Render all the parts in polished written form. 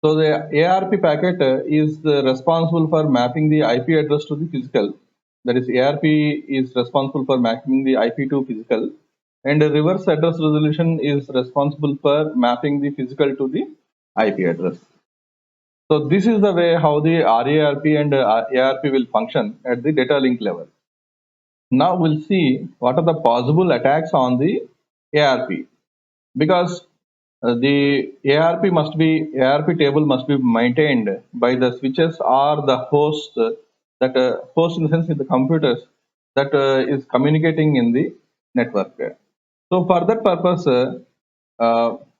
So the ARP packet is responsible for mapping the IP address to the physical. That is, ARP is responsible for mapping the IP to physical, and the reverse address resolution is responsible for mapping the physical to the IP address. So this is the way how the RARP and ARP will function at the data link level. Now we'll see what are the possible attacks on the ARP, because the ARP table must be maintained by the switches or the host, that host in the sense in the computers that is communicating in the network. So for that purpose,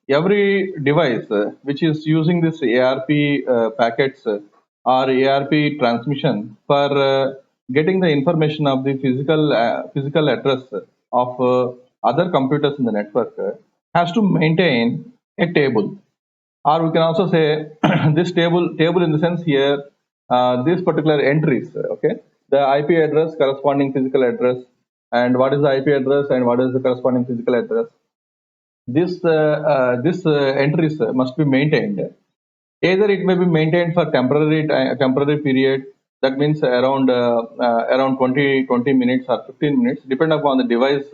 every device which is using this ARP packets or ARP transmission for getting the information of the physical address of other computers in the network has to maintain a table, or we can also say this table in the sense here, these particular entries, okay, the IP address, corresponding physical address, and what is the IP address and what is the corresponding physical address. This entries must be maintained. Either it may be maintained for temporary period, that means around 20 minutes or 15 minutes, depending upon the device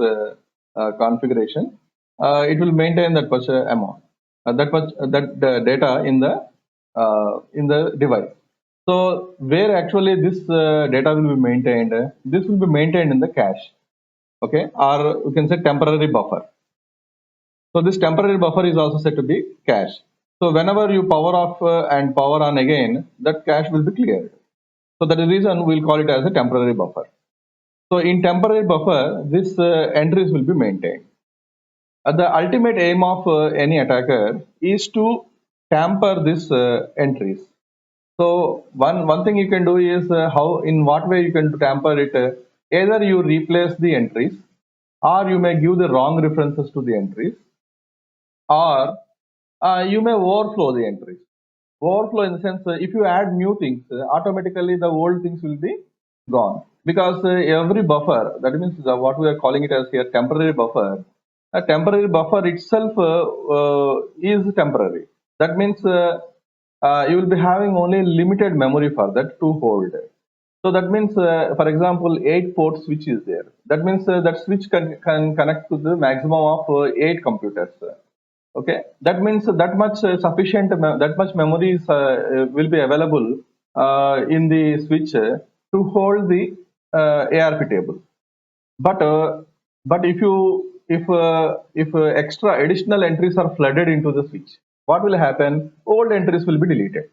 configuration. It will maintain that much amount, that data in the device. So where actually this data will be maintained, this will be maintained in the cache, okay, or we can say temporary buffer. So this temporary buffer is also said to be cache. So whenever you power off and power on again, that cache will be cleared. So that is the reason we'll call it as a temporary buffer. So in temporary buffer, this entries will be maintained. The ultimate aim of any attacker is to tamper these entries. So one thing you can do is in what way you can tamper it. Either you replace the entries, or you may give the wrong references to the entries, or you may overflow the entries. Overflow in the sense, if you add new things, automatically the old things will be gone, because every buffer, that means what we are calling it as here temporary buffer, a temporary buffer itself is temporary. That means you will be having only limited memory for that to hold. So that means, for example, 8-port switch is there. That means that switch can connect to the maximum of 8 computers. Okay, that means that much that much memory will be available in the switch to hold the ARP table. But if extra additional entries are flooded into the switch, what will happen? Old entries will be deleted.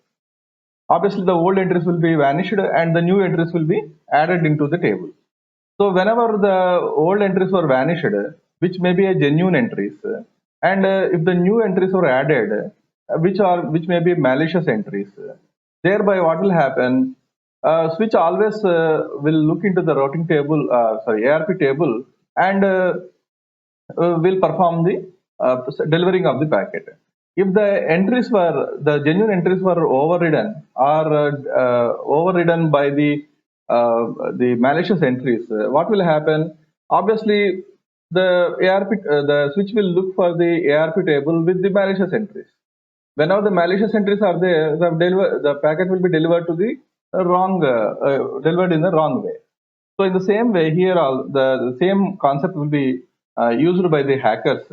Obviously, the old entries will be vanished and the new entries will be added into the table. So whenever the old entries were vanished, which may be a genuine entries, and if the new entries were added, which may be malicious entries, thereby what will happen? Switch always will look into the routing table, ARP table, and will perform the delivering of the packet. If the genuine entries were overridden or overridden by the malicious entries, what will happen? Obviously, the switch will look for the ARP table with the malicious entries. Whenever the malicious entries are there, the packet will be delivered to the delivered in the wrong way. So in the same way, here the same concept will be used by the hackers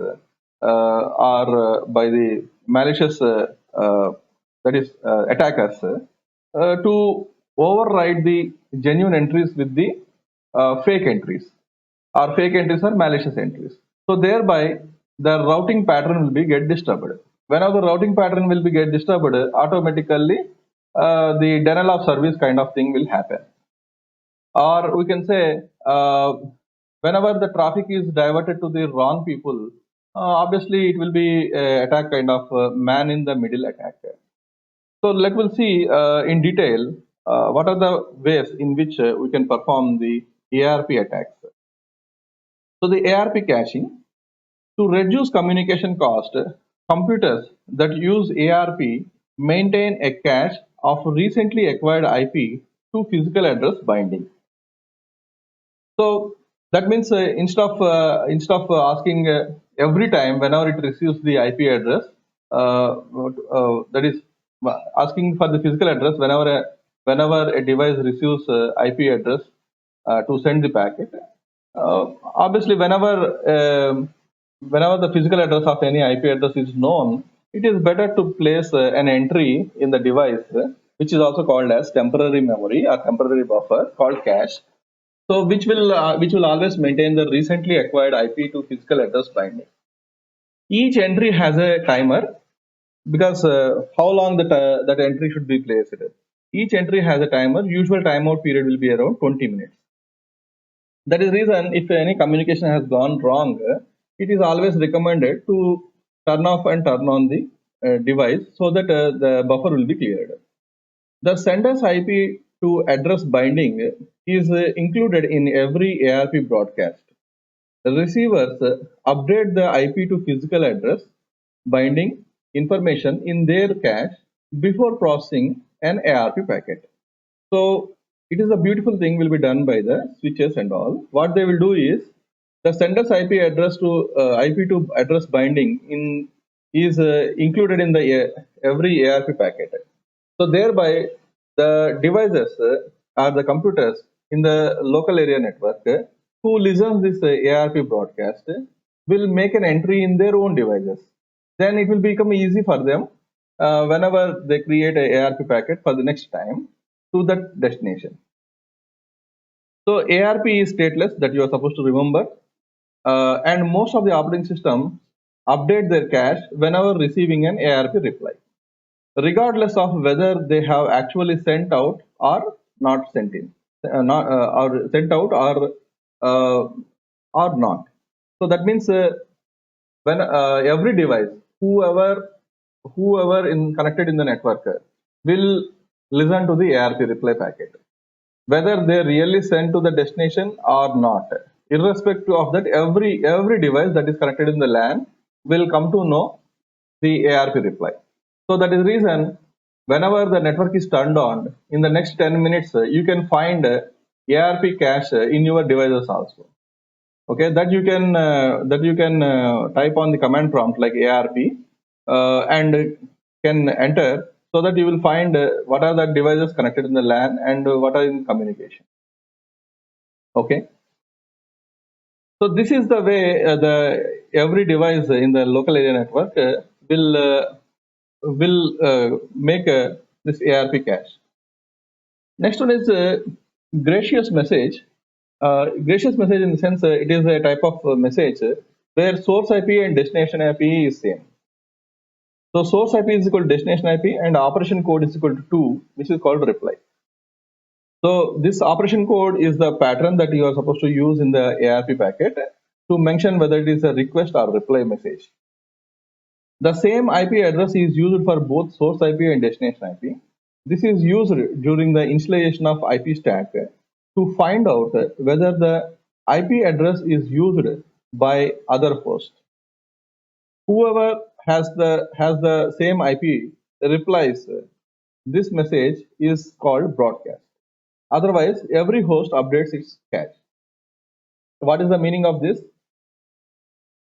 or by the malicious attackers to override the genuine entries with the fake entries, or fake entries are malicious entries. So thereby the routing pattern will be get disturbed. Whenever the routing pattern will be get disturbed, automatically the denial of service kind of thing will happen. Or we can say whenever the traffic is diverted to the wrong people, obviously it will be attack kind of man in the middle attack. So we'll see in detail what are the ways in which we can perform the ARP attacks. So the ARP caching, to reduce communication cost, computers that use ARP maintain a cache of recently acquired IP to physical address binding. So that means instead of asking every time whenever it receives the IP address, that is asking for the physical address whenever a device receives IP address to send the packet. Obviously, whenever the physical address of any IP address is known, it is better to place an entry in the device, which is also called as temporary memory or temporary buffer, called cache. So, which will always maintain the recently acquired IP to physical address binding. Each entry has a timer because how long that entry should be placed. Each entry has a timer. Usual timeout period will be around 20 minutes. That is reason if any communication has gone wrong, it is always recommended to turn off and turn on the device so that the buffer will be cleared. The sender's IP to address binding is included in every ARP broadcast. The receivers update the IP to physical address binding information in their cache before processing an ARP packet. So it is a beautiful thing will be done by the switches and all. What they will do is the sender's IP address to IP to address binding is included in the every ARP packet. So thereby the devices or the computers in the local area network who listens this ARP broadcast will make an entry in their own devices. Then it will become easy for them whenever they create a ARP packet for the next time to that destination. So ARP is stateless, that you are supposed to remember, and most of the operating systems update their cache whenever receiving an ARP reply, regardless of whether they have actually sent out or not sent in, or sent out or not. So that means when every device, whoever in connected in the network will listen to the ARP reply packet, whether they really sent to the destination or not. Irrespective of that, every device that is connected in the LAN will come to know the ARP reply. So that is the reason whenever the network is turned on, in the next 10 minutes, you can find ARP cache in your devices also. Okay, that you can type on the command prompt like ARP and can enter, so that you will find what are the devices connected in the LAN and what are in communication. Okay, so this is the way the every device in the local area network will make this ARP cache. Next one is gracious message. Gracious message in the sense it is a type of message where source IP and destination IP is same. So source IP is equal to destination IP and operation code is equal to 2, which is called reply. So this operation code is the pattern that you are supposed to use in the ARP packet to mention whether it is a request or reply message. The same IP address is used for both source IP and destination IP. This is used during the installation of IP stack to find out whether the IP address is used by other hosts. Whoever has the same IP replies this message is called broadcast. Otherwise, every host updates its cache. What is the meaning of this?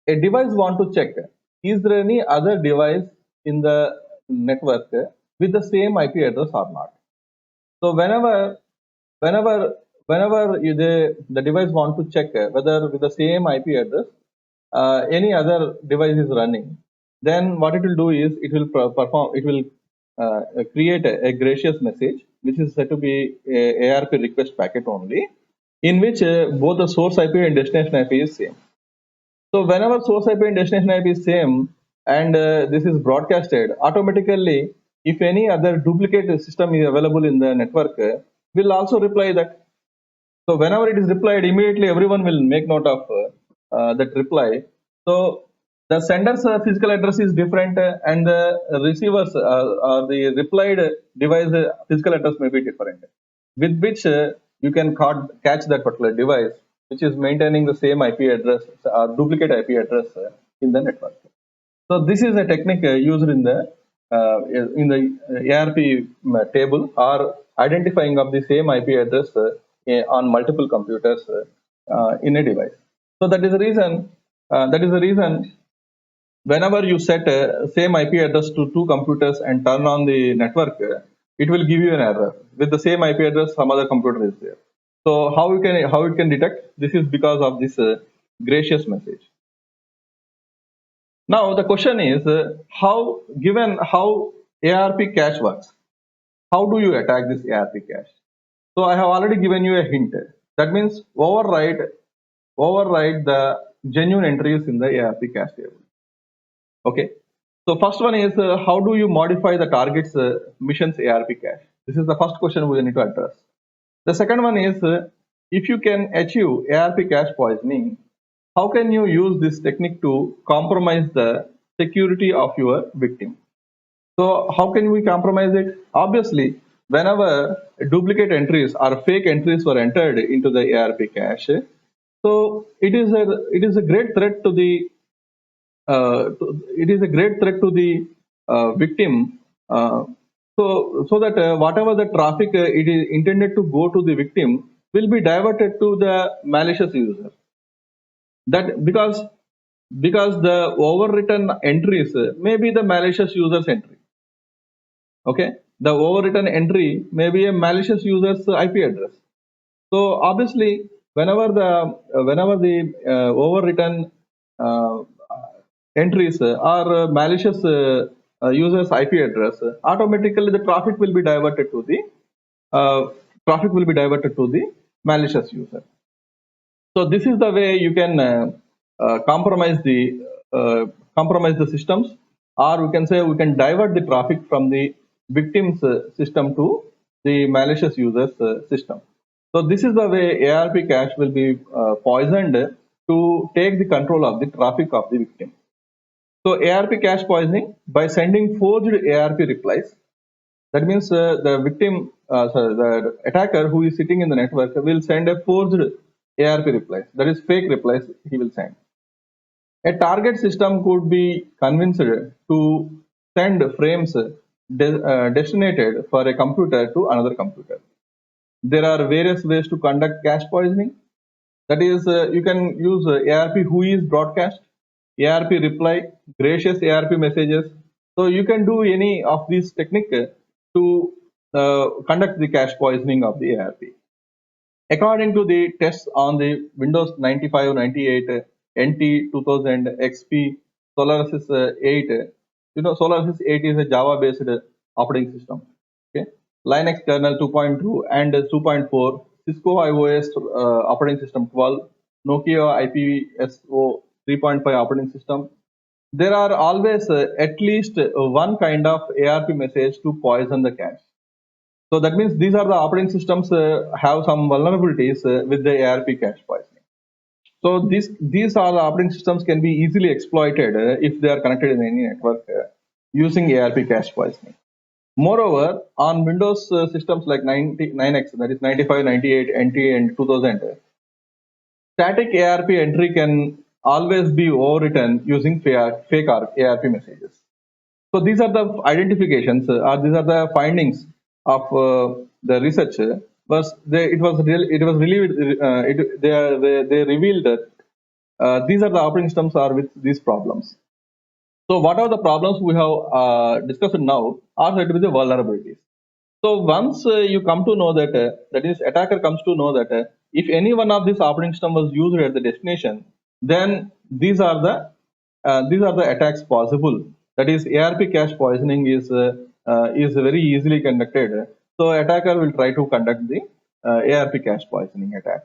A device want to check, is there any other device in the network with the same IP address or not? So whenever the device want to check whether with the same IP address any other device is running, then what it will do is it will create a gracious message, which is said to be a ARP request packet only, in which both the source IP and destination IP is same. So whenever source IP and destination IP is same and this is broadcasted, automatically if any other duplicate system is available in the network, will also reply that. So whenever it is replied, immediately everyone will make note of that reply. So the sender's physical address is different and the receiver's or the replied device physical address may be different, with which you can catch that particular device which is maintaining the same IP address or duplicate IP address in the network. So this is a technique used in the ARP table or identifying of the same IP address on multiple computers in a device. So that is the reason. whenever you set same IP address to two computers and turn on the network, it will give you an error. With the same IP address, some other computer is there. So how it can detect? This is because of this gracious message. Now the question is, given how ARP cache works, how do you attack this ARP cache? So I have already given you a hint. That means override the genuine entries in the ARP cache table. Okay. So first one is, how do you modify the target's mission's ARP cache? This is the first question we need to address. The second one is, if you can achieve ARP cache poisoning, how can you use this technique to compromise the security of your victim? So how can we compromise it? Obviously, whenever duplicate entries or fake entries were entered into the ARP cache, so it is a great threat to the victim. So that whatever the traffic it is intended to go to the victim will be diverted to the malicious user. That because the overwritten entries may be the malicious user's entry. Okay, the overwritten entry may be a malicious user's IP address. So obviously, whenever the overwritten entries are malicious user's IP address, automatically the traffic will be diverted to the malicious user. So this is the way you can compromise the systems, or we can say we can divert the traffic from the victim's system to the malicious user's system. So this is the way ARP cache will be poisoned to take the control of the traffic of the victim. So ARP cache poisoning by sending forged ARP replies. That means the attacker who is sitting in the network will send a forged ARP replies. That is fake replies he will send. A target system could be convinced to send frames destinated for a computer to another computer. There are various ways to conduct cache poisoning. That is, you can use ARP whois broadcast, ARP reply, gracious ARP messages. So you can do any of these techniques to conduct the cache poisoning of the ARP. According to the tests on the Windows 95, 98, NT 2000, XP, Solaris 8, Solaris 8 is a Java-based operating system. Okay, Linux kernel 2.2 and 2.4, Cisco iOS operating system 12, Nokia IPSO 3.5 operating system. There are always at least one kind of ARP message to poison the cache. So that means these are the operating systems have some vulnerabilities with the ARP cache poisoning. So these are the operating systems can be easily exploited if they are connected in any network using ARP cache poisoning. Moreover, on Windows systems like 9X, that is 95, 98, NT, and 2000, static ARP entry can always be overwritten using fake ARP messages. So these are the identifications, or these are the findings of the research. They revealed that these are the operating systems are with these problems. So what are the problems we have discussed now are said to be the vulnerabilities. So once you come to know that, that is attacker comes to know that if any one of these operating system was used at the destination, then these are the attacks possible. That is ARP cache poisoning is very easily conducted. So attacker will try to conduct the ARP cache poisoning attack.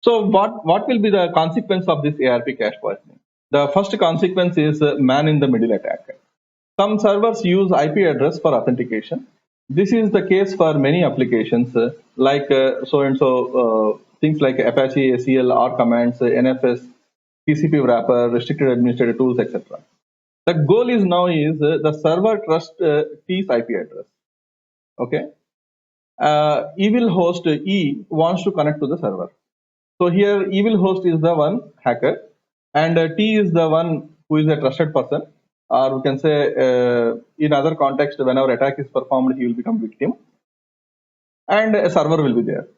So what will be the consequence of this ARP cache poisoning? The first consequence is man in the middle attack. Some servers use IP address for authentication. This is the case for many applications like things like Apache ACL, R commands, NFS, TCP wrapper, restricted administrator tools, etc. The goal is now is the server trust T's IP address. Okay, evil host E wants to connect to the server. So here evil host is the one hacker, and T is the one who is a trusted person, or we can say in other context, whenever attack is performed, he will become victim, and a server will be there.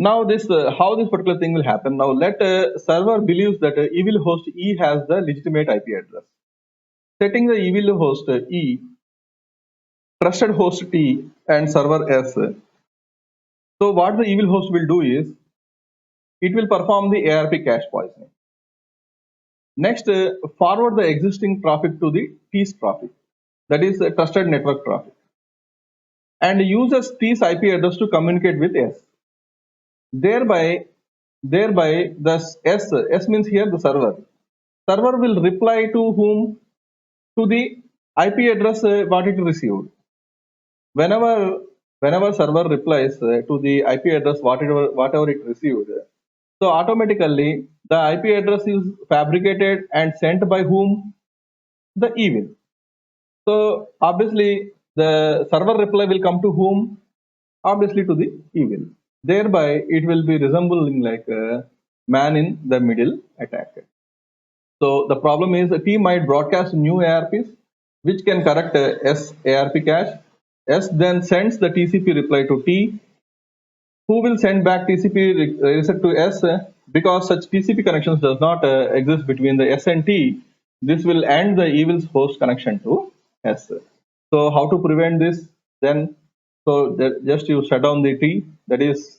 Now this how this particular thing will happen. Now let server believes that evil host E has the legitimate IP address. Setting the evil host E, trusted host T, and server S. So what the evil host will do is it will perform the ARP cache poisoning. Next, forward the existing traffic to the T's traffic, that is trusted network traffic, and uses T's IP address to communicate with S. Thereby the S means here the server. Server will reply to whom? To the IP address what it received. Whenever server replies to the IP address whatever it received, so automatically the IP address is fabricated and sent by whom? The evil. So obviously the server reply will come to whom? Obviously to the evil. Thereby it will be resembling like a man in the middle attack. So the problem is T might broadcast new ARPs which can correct S ARP cache. S then sends the TCP reply to T, who will send back TCP reset to S. Because such TCP connections does not exist between the S and T, this will end the evil's host connection to S. So how to prevent this? Then just you shut down the T. That is,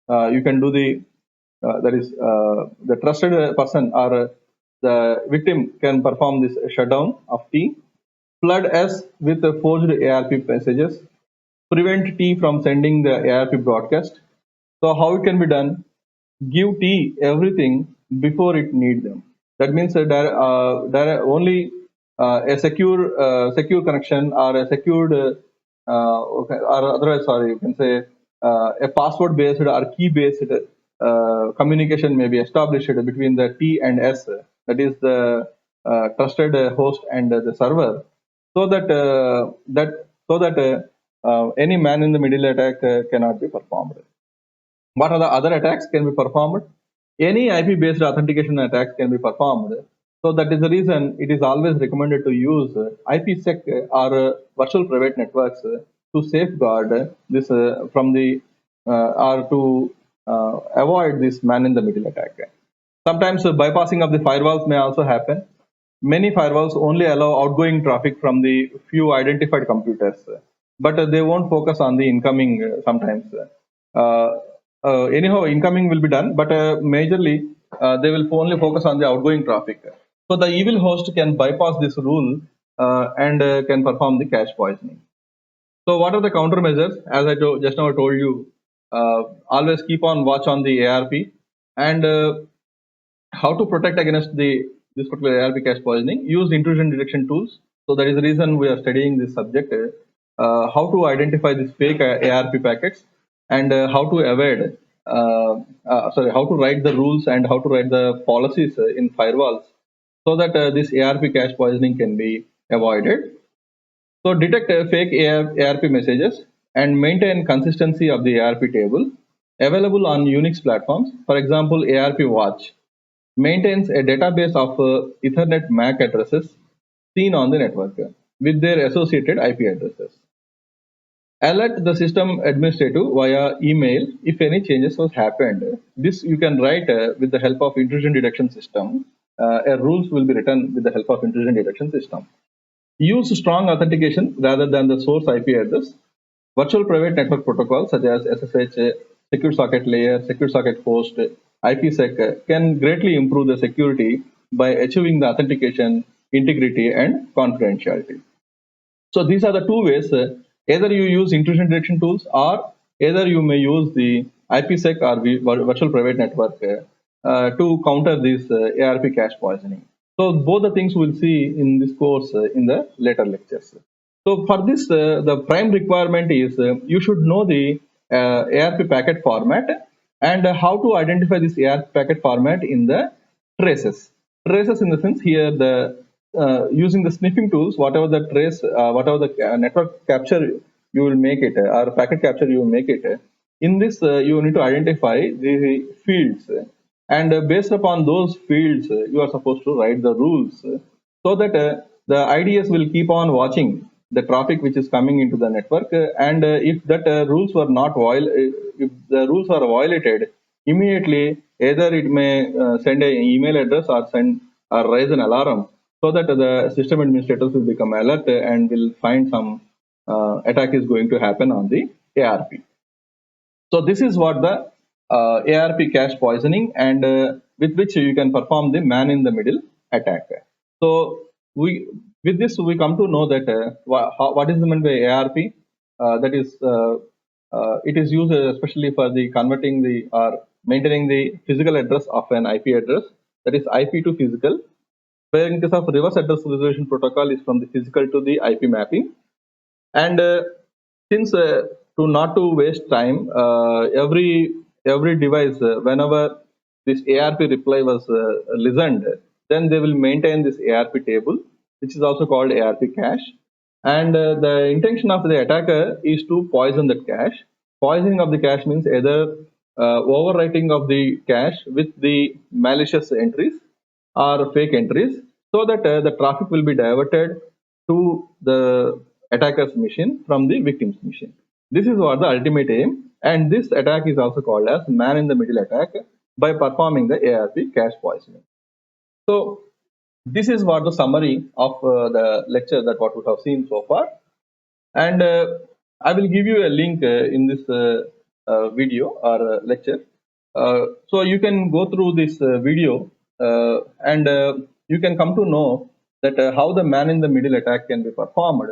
you can do the the trusted person or the victim can perform this shutdown of T. Flood S with forged ARP messages. Prevent T from sending the ARP broadcast. So how it can be done? Give T everything before it needs them. That means that there are only a secure connection or a secured or otherwise, sorry, you can say a password based or key based communication may be established between the T and S, that is the trusted host and the server, so that any man in the middle attack cannot be performed. What are the other attacks can be performed? Any IP based authentication attacks can be performed. So that is the reason it is always recommended to use IPsec or virtual private networks to safeguard this from the or to avoid this man in the middle attack. Sometimes bypassing of the firewalls may also happen. Many firewalls only allow outgoing traffic from the few identified computers, but they won't focus on the incoming sometimes. Anyhow, incoming will be done, but majorly they will only focus on the outgoing traffic. So the evil host can bypass this rule and can perform the cache poisoning. So what are the countermeasures? As I just now told you, always keep on watch on the ARP and how to protect against this particular ARP cache poisoning. Use intrusion detection tools. So that is the reason we are studying this subject. How to identify these fake ARP packets and how to avoid. How to write the rules and how to write the policies in firewalls so that this ARP cache poisoning can be avoided. So detect fake ARP messages and maintain consistency of the ARP table available on Unix platforms. For example, ARP Watch maintains a database of Ethernet MAC addresses seen on the network with their associated IP addresses. Alert the system administrator via email if any changes has happened. This you can write with the help of intrusion detection system. Rules will be written with the help of intrusion detection system. Use strong authentication rather than the source IP address. Virtual private network protocols such as SSH, Secure Socket Layer, Secure Socket Host, IPsec can greatly improve the security by achieving the authentication, integrity, and confidentiality. So these are the two ways. Either you use intrusion detection tools or either you may use the IPsec or virtual private network to counter this ARP cache poisoning. So both the things we'll see in this course in the later lectures. So for this, the prime requirement is you should know the ARP packet format and how to identify this ARP packet format in the traces. Traces in the sense here the using the sniffing tools, whatever the trace, whatever the network capture you will make it or packet capture you will make it. In this, you need to identify the fields, and based upon those fields, you are supposed to write the rules so that the IDS will keep on watching the traffic which is coming into the network, and if that rules were not if the rules are violated, immediately either it may send an email address or send or raise an alarm, so that the system administrators will become alert and will find some attack is going to happen on the ARP. So this is what the ARP cache poisoning, and with which you can perform the man in the middle attack. So with this we come to know that what is meant by ARP. That is, it is used especially for the converting the or maintaining the physical address of an IP address, that is IP to physical. Where in case of reverse address resolution protocol is from the physical to the IP mapping. And since to not to waste time, every device, whenever this ARP reply was listened, then they will maintain this ARP table, which is also called ARP cache. And the intention of the attacker is to poison that cache. Poisoning of the cache means either overwriting of the cache with the malicious entries or fake entries, so that the traffic will be diverted to the attacker's machine from the victim's machine. This is what the ultimate aim, and this attack is also called as man in the middle attack by performing the ARP cache poisoning. So this is what the summary of the lecture that what we have seen so far, and I will give you a link in this video or lecture, so you can go through this video and you can come to know that how the man in the middle attack can be performed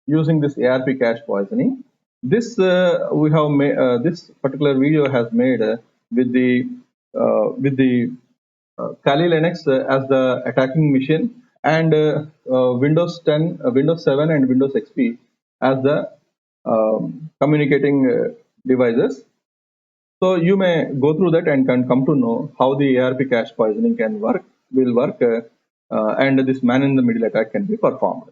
using this ARP cache poisoning. This we have this particular video has made with the Kali Linux as the attacking machine, and Windows 10, Windows 7, and Windows XP as the communicating devices. So you may go through that and can come to know how the ARP cache poisoning will work, and this man in the middle attack can be performed.